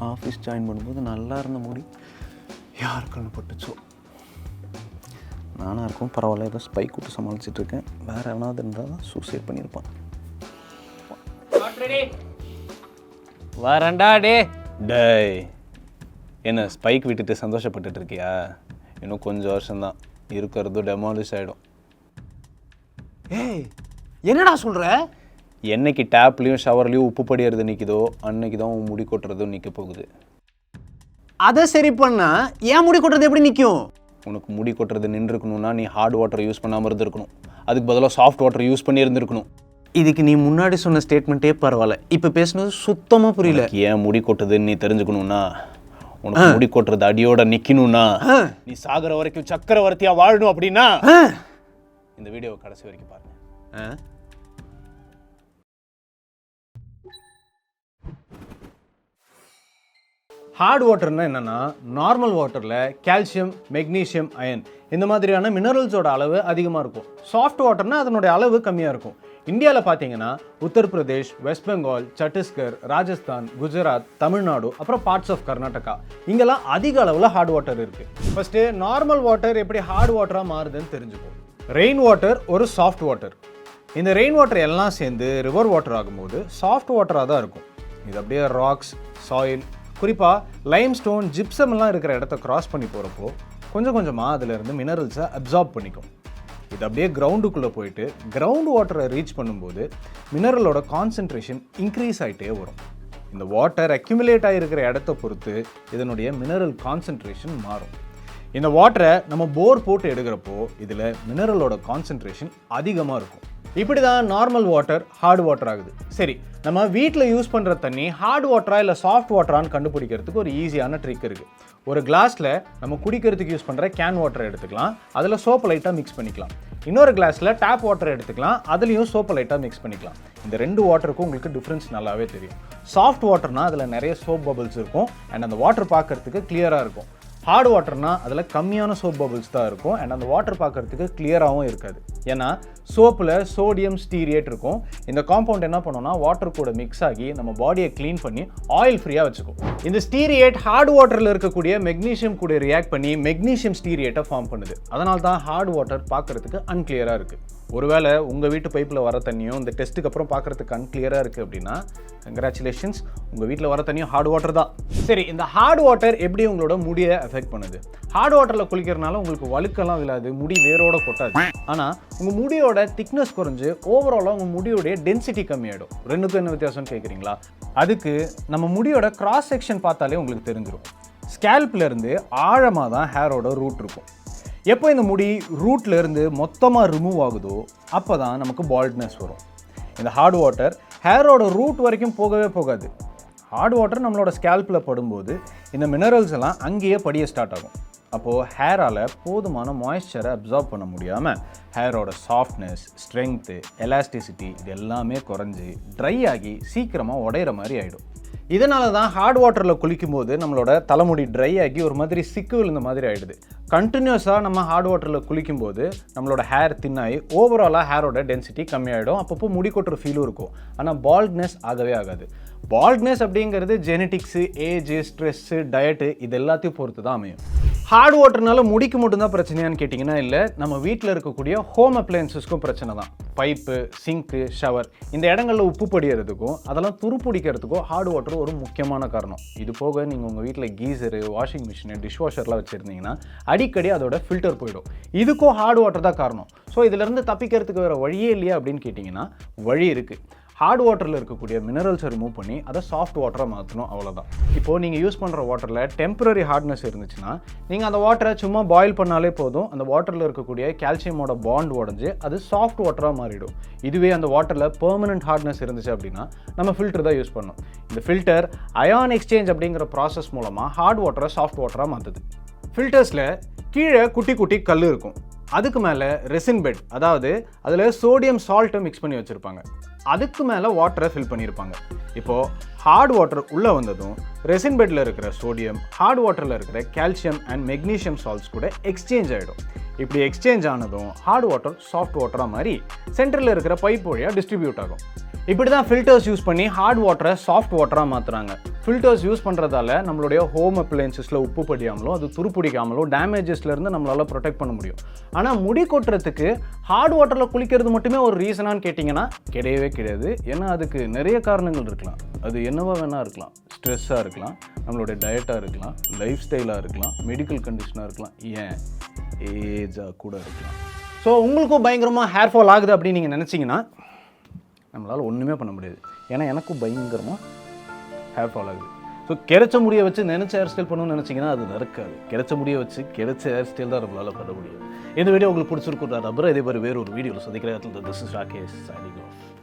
Office join பண்ணும்போது நல்லா இருந்த முடி யார் கண்ணு பட்டுச்சோ. நானாக இருக்கும் பரவாயில்ல, ஏதோ ஸ்பைக் விட்டு சமாளிச்சிட்ருக்கேன். வேறு எவனாவது இருந்தால் தான் சூசைட் பண்ணியிருப்பான். வரண்டா டே. டேய், என்ன ஸ்பைக் விட்டுட்டு சந்தோஷப்பட்டுட்டு இருக்கியா? இன்னும் கொஞ்சம் வருஷம்தான் இருக்கிறது டெமாலிஷ் ஆகிடும். ஏய், என்னடா சொல்கிற? என்னைக்கு டேப்லேயும் ஷவர்லேயும் உப்பு படியறது நிற்குதோ அன்னைக்கு தான் உன் முடி கொட்டுறதும் நிற்க போகுது. அதை சரி பண்ணா ஏன் முடி கொட்டுறது எப்படி நிற்கும்? உனக்கு முடி கொட்டுறது நின்றுருக்கணும்னா நீ ஹார்ட் வாட்டர் யூஸ் பண்ணாமல் இருந்திருக்கணும். அதுக்கு பதிலாக சாஃப்ட் வாட்டர் யூஸ் பண்ணி இருந்திருக்கணும். இதுக்கு நீ முன்னாடி சொன்ன ஸ்டேட்மெண்ட்டே பரவாயில்ல, இப்போ பேசுனது சுத்தமாக புரியல. ஏன் முடி கொட்டுதுன்னு நீ தெரிஞ்சுக்கணும்னா, உனக்கு முடி கொட்டுறது அடியோட நிற்கணும்னா, நீ சாகிற வரைக்கும் சக்கரவர்த்தியாக வாழணும் அப்படின்னா இந்த வீடியோவை கடைசி வரைக்கும் பாருங்க. ஹார்ட் வாட்டர்னா என்னென்னா, நார்மல் வாட்டரில் கால்சியம், மெக்னீஷியம், அயன் இந்த மாதிரியான மினரல்ஸோட அளவு அதிகமாக இருக்கும். சாஃப்ட் வாட்டர்னால் அதனுடைய அளவு கம்மியாக இருக்கும். இந்தியாவில் பார்த்தீங்கன்னா உத்தரப்பிரதேஷ், வெஸ்ட் பெங்கால், சத்தீஸ்கர், ராஜஸ்தான், குஜராத், தமிழ்நாடு, அப்புறம் பார்ட்ஸ் ஆஃப் கர்நாடகா, இங்கெல்லாம் அதிக அளவில் ஹார்ட் வாட்டர் இருக்குது. ஃபஸ்ட்டு நார்மல் வாட்டர் எப்படி ஹார்ட் வாட்டராக மாறுதுன்னு தெரிஞ்சுப்போம். ரெயின் வாட்டர் ஒரு சாஃப்ட் வாட்டர். இந்த ரெயின் வாட்டர் எல்லாம் சேர்ந்து ரிவர் வாட்டர் ஆகும்போது சாஃப்ட் வாட்டராக தான் இருக்கும். இது அப்படியே ராக்ஸ், சாயில், குறிப்பாக லைம்ஸ்டோன், ஜிப்சம் எல்லாம் இருக்கிற இடத்த கிராஸ் பண்ணி போகிறப்போ கொஞ்சம் கொஞ்சமாக அதிலிருந்து மினரல்ஸை அப்சார்ப் பண்ணிக்கும். இது அப்படியே கிரவுண்டுக்குள்ளே போயிட்டு கிரவுண்ட் வாட்டரை ரீச் பண்ணும்போது மினரலோட கான்சன்ட்ரேஷன் இன்க்ரீஸ் ஆகிட்டே வரும். இந்த வாட்டர் அக்யூமுலேட் ஆகிருக்கிற இடத்த பொறுத்து இதனுடைய மினரல் கான்சன்ட்ரேஷன் மாறும். இந்த வாட்டரை நம்ம போர் போட்டு எடுக்கிறப்போ இதில் மினரலோட கான்சன்ட்ரேஷன் அதிகமாக இருக்கும். இப்படி தான் நார்மல் வாட்டர் ஹார்ட் வாட்டர் ஆகுது. சரி, நம்ம வீட்டில் யூஸ் பண்ணுற தண்ணி ஹார்ட் வாட்டரா இல்லை சாஃப்ட் வாட்டரான்னு கண்டுபிடிக்கிறதுக்கு ஒரு ஈஸியான ட்ரிக் இருக்குது. ஒரு கிளாஸில் நம்ம குடிக்கிறதுக்கு யூஸ் பண்ணுற கேன் வாட்டரை எடுத்துக்கலாம், அதில் சோப்பு லைட்டாக மிக்ஸ் பண்ணிக்கலாம். இன்னொரு கிளாஸில் டேப் வாட்டரை எடுத்துக்கலாம், அதுலேயும் சோப்பு லைட்டாக மிக்ஸ் பண்ணிக்கலாம். இந்த ரெண்டு வாட்டருக்கும் உங்களுக்கு டிஃப்ரென்ஸ் நல்லாவே தெரியும். சாஃப்ட் வாட்டர்னால் அதில் நிறைய சோப் பபிள்ஸ் இருக்கும் அண்ட் அந்த வாட்டர் பார்க்கறதுக்கு கிளியராக இருக்கும். ஹார்ட் வாட்டர்னால் அதில் கம்மியான சோப் பபிள்ஸ் தான் இருக்கும் அண்ட் அந்த வாட்டர் பார்க்கறதுக்கு கிளியராகவும் இருக்காது. ஏன்னா சோப்பில் சோடியம் ஸ்டீரியேட் இருக்கும். இந்த காம்பவுண்ட் என்ன பண்ணோம்னா வாட்டர் கூட மிக்ஸ் ஆகி நம்ம பாடியை க்ளீன் பண்ணி ஆயில் ஃப்ரீயாக வச்சுக்கும். இந்த ஸ்டீரியேட் ஹார்ட் வாட்டரில் இருக்கக்கூடிய மெக்னீஷியம் கூட ரியாக்ட் பண்ணி மெக்னீஷியம் ஸ்டீரியேட்டை ஃபார்ம் பண்ணுது. அதனால தான் ஹார்ட் வாட்டர் பார்க்கறதுக்கு அன்கிளியராக இருக்குது. ஒருவேளை உங்கள் வீட்டு பைப்பில் வர தண்ணியும் இந்த டெஸ்ட்டுக்கு அப்புறம் பார்க்குறதுக்கு அன்கிளியராக இருக்குது அப்படின்னா கங்க்ராச்சுலேஷன்ஸ், உங்கள் வீட்டில் வர தண்ணியும் ஹார்ட் வாட்டர் தான். சரி, இந்த ஹார்ட் வாட்டர் எப்படி உங்களோட முடியை அஃபெக்ட் பண்ணுது? ஹார்ட் வாட்டரில் குளிக்கிறதுனால உங்களுக்கு வழுக்கெல்லாம் விழாது, முடி வேரோட கொட்டாது. ஆனால் உங்கள் முடியோட திக்னஸ் குறைஞ்சு ஓவராலாக உங்கள் முடியோடைய டென்சிட்டி கம்மியாயிடும். ரெண்டுக்கும் என்ன வித்தியாசம்னு கேட்குறீங்களா? அதுக்கு நம்ம முடியோட கிராஸ் செக்ஷன் பார்த்தாலே உங்களுக்கு தெரிஞ்சிடும். ஸ்கேல்ப்லேருந்து ஆழமாக தான் ஹேரோட ரூட் இருக்கும். எப்போ இந்த முடி ரூட்லேருந்து மொத்தமாக ரிமூவ் ஆகுதோ அப்போ தான் நமக்கு பால்ட்னஸ் வரும். இந்த ஹார்ட் வாட்டர் ஹேரோட ரூட் வரைக்கும் போகவே போகாது. ஹார்ட் வாட்டர் நம்மளோட ஸ்கேல்பில் படும்போது இந்த மினரல்ஸ் எல்லாம் அங்கேயே படிய ஸ்டார்ட் ஆகும். அப்போது ஹேரால் போதுமான மாய்ஸ்சரை அப்சார்ப் பண்ண முடியாமல் ஹேரோட சாஃப்ட்னஸ், ஸ்ட்ரென்த்து, எலாஸ்டிசிட்டி இது எல்லாமே குறைஞ்சி ட்ரை ஆகி சீக்கிரமாக உடையிற மாதிரி ஆகிடும். இதனால தான் ஹார்ட் வாட்டரில் குளிக்கும்போது நம்மளோட தலைமுடி ட்ரை ஆகி ஒரு மாதிரி சிக்கு விழுந்த மாதிரி ஆகிடுது. கண்டினியூஸாக நம்ம ஹார்ட் வாட்டரில் குளிக்கும்போது நம்மளோட ஹேர் தின்னாகி ஓவராலாக ஹேரோட டென்சிட்டி கம்மியாகிடும். அப்பப்போ முடி கொட்டுற ஃபீலும் இருக்கும். ஆனால் பால்ட்னஸ் ஆகவே ஆகாது. பால்ட்னஸ் அப்படிங்கிறது ஜெனட்டிக்ஸு, ஏஜ், ஸ்ட்ரெஸ்ஸு, டயட்டு இது எல்லாத்தையும் பொறுத்து தான் அமையும். ஹார்ட் வாட்டர்னால முடிக்கு மட்டும்தான் பிரச்சனையான்னு கேட்டிங்கன்னா இல்லை, நம்ம வீட்டில் இருக்கக்கூடிய ஹோம் அப்ளையன்சஸ்க்கும் பிரச்சனை தான். பைப்பு, சிங்க்கு, ஷவர் இந்த இடங்களில் உப்பு படிகிறதுக்கும் அதெல்லாம் துருப்பிடிக்கிறதுக்கும் ஹார்ட் வாட்டர் ஒரு முக்கியமான காரணம். இது போக நீங்கள் உங்கள் வீட்டில் கீசரு, வாஷிங் மிஷினு, டிஷ்வாஷர்லாம் வச்சுருந்தீங்கன்னா அடிக்கடி அதோட ஃபில்டர் போயிடும். இதுக்கும் ஹார்ட் வாட்டர் தான் காரணம். ஸோ இதிலேருந்து தப்பிக்கிறதுக்கு வேறு வழியே இல்லையா அப்படின்னு கேட்டிங்கன்னா வழி இருக்குது. ஹார்ட் வாட்டரில் இருக்கக்கூடிய மினரல்ஸை ரிமூவ் பண்ணி அதை சாஃப்ட் வாட்டராக மாற்றணும், அவ்வளோதான். இப்போது நீங்கள் யூஸ் பண்ணுற வாட்டரில் டெம்பரரி ஹார்ட்னஸ் இருந்துச்சுன்னா நீங்கள் அந்த வாட்டரை சும்மா பாயில் பண்ணாலே போதும். அந்த வாட்டரில் இருக்கக்கூடிய கால்சியமோட பாண்ட் உடஞ்சி அது சாஃப்ட் வாட்டராக மாறிடும். இதுவே அந்த வாட்டரில் பெர்மனன்ட் ஹார்ட்னஸ் இருந்துச்சு அப்படின்னா நம்ம ஃபில்டர் தான் யூஸ் பண்ணணும். இந்த ஃபில்டர் அயான் எக்ஸ்சேஞ்ச் அப்படிங்கிற ப்ராசஸ் மூலமாக ஹார்ட் வாட்டரை சாஃப்ட் வாட்டராக மாற்றுது. ஃபில்டர்ஸில் கீழே குட்டி குட்டி கல் இருக்கும். அதுக்கு மேலே ரெசின் பெட், அதாவது அதில் சோடியம் சால்ட்டை மிக்ஸ் பண்ணி வச்சுருப்பாங்க. அதுக்கு மேலே வாட்டரை ஃபில் பண்ணியிருப்பாங்க. இப்போது ஹார்ட் வாட்டர் உள்ளே வந்ததும் ரெசின் பெட்டில் இருக்கிற சோடியம் ஹார்ட் வாட்டரில் இருக்கிற கால்சியம் அண்ட் மெக்னீஷியம் சால்ட்ஸ் கூட எக்ஸ்சேஞ்ச் ஆகிடும். இப்படி எக்ஸ்சேஞ்ச் ஆனதும் ஹார்ட் வாட்டர் சாஃப்ட் வாட்டராக மாதிரி சென்டரில் இருக்கிற பைப் வழியாக டிஸ்ட்ரிபியூட் ஆகும். இப்படி தான் ஃபில்டர்ஸ் யூஸ் பண்ணி ஹார்ட் வாட்டரை சாஃப்ட் வாட்டராக மாற்றுறாங்க. ஃபில்டர்ஸ் யூஸ் பண்ணுறதால நம்மளுடைய ஹோம் அப்ளையன்சஸில் உப்பு படியாமலோ அது துருப்பிடிக்காமலோ டேமேஜஸ்லேருந்து நம்மளால் ப்ரொடெக்ட் பண்ண முடியும். ஆனால் முடி கொட்டுறதுக்கு ஹார்ட் வாட்டரில் குளிக்கிறது மட்டுமே ஒரு ரீசனான்னு கேட்டிங்கன்னா கிடையவே கிடையாது. ஏன்னா அதுக்கு நிறைய காரணங்கள் இருக்கலாம். அது என்னவா வேணா இருக்கலாம். ஸ்ட்ரெஸ்ஸாக இருக்கலாம், நம்மளுடைய டயட்டாக இருக்கலாம், லைஃப் ஸ்டைலாக இருக்கலாம், மெடிக்கல் கண்டிஷனாக இருக்கலாம், ஏன் ஏஜாக கூட இருக்கலாம். ஸோ உங்களுக்கும் பயங்கரமாக ஹேர் ஃபால் ஆகுது அப்படின்னு நீங்கள் நினச்சிங்கன்னா நம்மளால் ஒன்றுமே பண்ண முடியாது. ஏன்னா எனக்கும் பயங்கரமாக ஹேர் ஃபால் ஆகுது. ஸோ கிடைச்ச முடிய வச்சு நினச்ச ஹேர் ஸ்டைல் பண்ணணும்னு நினச்சிங்கன்னா அது நடக்காது. கிடைச்ச முடிய வச்சு கிடைச்ச ஹேர் ஸ்டைல் தான் நம்மளால் பண்ண முடியும். இந்த வீடியோ உங்களுக்கு பிடிச்சிருக்கும். ரப்பரை இதே மாதிரி வேறு ஒரு வீடியோவில் சந்திக்கிற இடத்துல this is Rakesh signing off.